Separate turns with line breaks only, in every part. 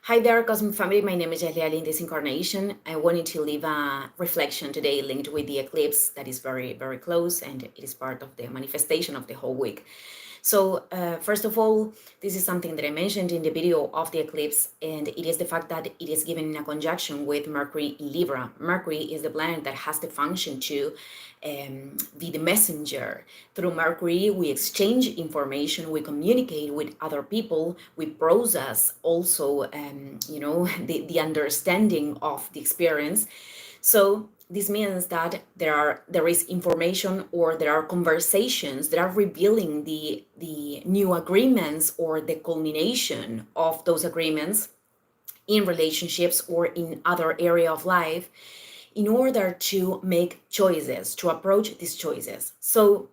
Hi there, Cosmic Family. My name is Jaliali in this incarnation. I wanted to leave a reflection today linked with the eclipse that is very, very close, and it is part of the manifestation of the whole week. So, first of all, this is something that I mentioned in the video of the eclipse, and it is the fact that it is given in a conjunction with Mercury in Libra. Mercury is the planet that has the function to be the messenger. Through Mercury, we exchange information, we communicate with other people, we process also, the understanding of the experience. So this means that there is information, or there are conversations that are revealing the new agreements or the culmination of those agreements in relationships or in other area of life, in order to make choices, to approach these choices. So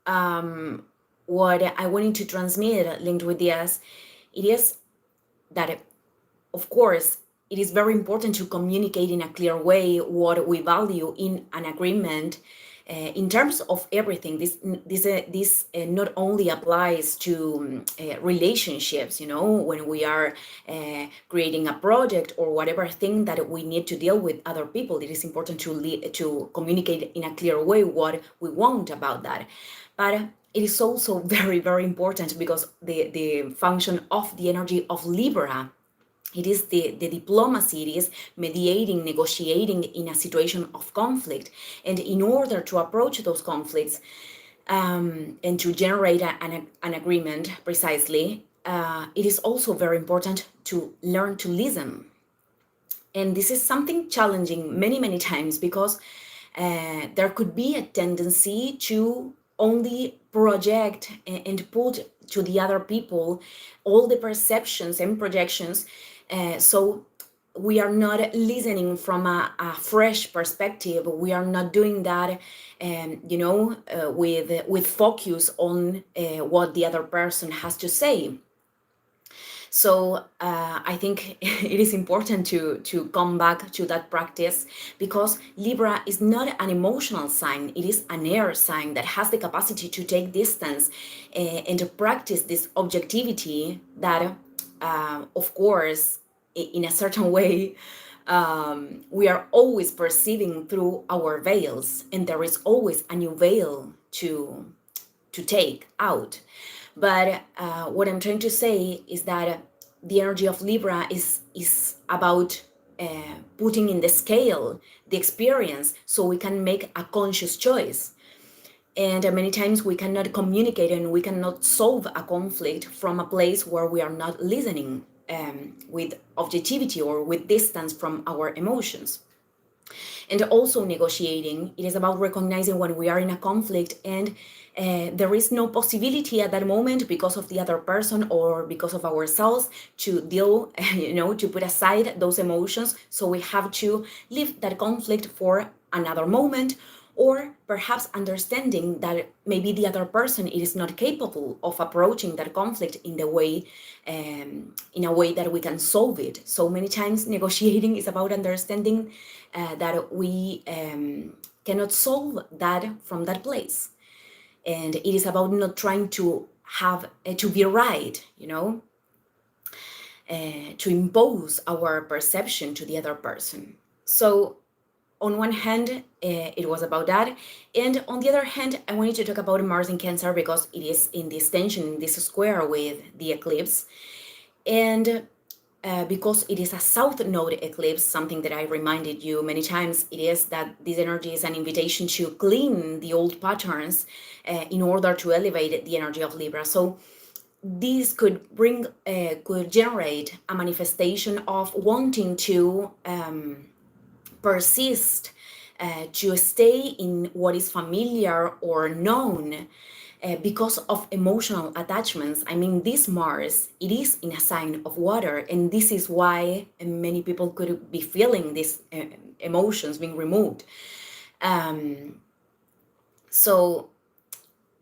what I wanted to transmit linked with this, it is that, of course, it is very important to communicate in a clear way what we value in an agreement. In terms of everything, this not only applies to relationships, when we are creating a project or whatever thing that we need to deal with other people. It is important to communicate in a clear way what we want about that. But it is also very, very important because the function of the energy of Libra, it is the diplomacy, it is mediating, negotiating in a situation of conflict. And in order to approach those conflicts and to generate an agreement precisely, it is also very important to learn to listen. And this is something challenging many, many times, because there could be a tendency to only project and put to the other people all the perceptions and projections. So we are not listening from a fresh perspective. We are not doing that, with focus on what the other person has to say. So I think it is important to come back to that practice, because Libra is not an emotional sign. It is an air sign that has the capacity to take distance and to practice this objectivity that, of course, in a certain way, we are always perceiving through our veils, and there is always a new veil to take out. But what I'm trying to say is that the energy of Libra is about putting in the scale the experience, so we can make a conscious choice. And many times we cannot communicate and we cannot solve a conflict from a place where we are not listening with objectivity or with distance from our emotions. And also negotiating, it is about recognizing when we are in a conflict and there is no possibility at that moment, because of the other person or because of ourselves, to deal, to put aside those emotions. So we have to leave that conflict for another moment, or perhaps understanding that maybe the other person is not capable of approaching that conflict in a way that we can solve it. So many times negotiating is about understanding that we cannot solve that from that place. And it is about not trying to have to be right, to impose our perception to the other person. So on one hand, it was about that. And on the other hand, I wanted to talk about Mars in Cancer, because it is in this tension, in this square with the eclipse. And because it is a south node eclipse, something that I reminded you many times, it is that this energy is an invitation to clean the old patterns in order to elevate the energy of Libra. So this could generate a manifestation of wanting to persist, to stay in what is familiar or known, because of emotional attachments. I mean, this Mars, it is in a sign of water, and this is why many people could be feeling these emotions being removed. So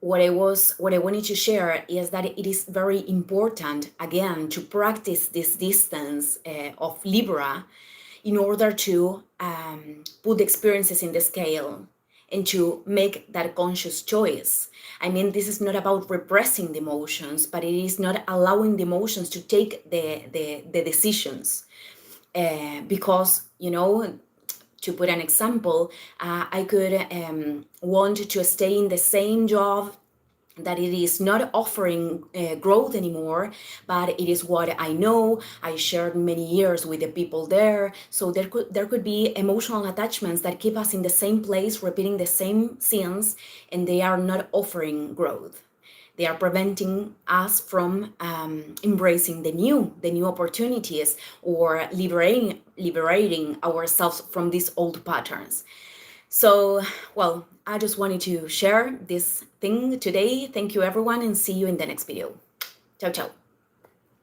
what I wanted to share is that it is very important, again, to practice this distance of Libra in order to put the experiences in the scale and to make that conscious choice. I mean, this is not about repressing the emotions, but it is not allowing the emotions to take the decisions. Because, to put an example, I could want to stay in the same job that it is not offering growth anymore, but it is what I know. I shared many years with the people there, so there could be emotional attachments that keep us in the same place, repeating the same scenes, and they are not offering growth. They are preventing us from embracing the new opportunities, or liberating ourselves from these old patterns. So, well, I just wanted to share this thing today. Thank you, everyone, and see you in the next video. Ciao, ciao.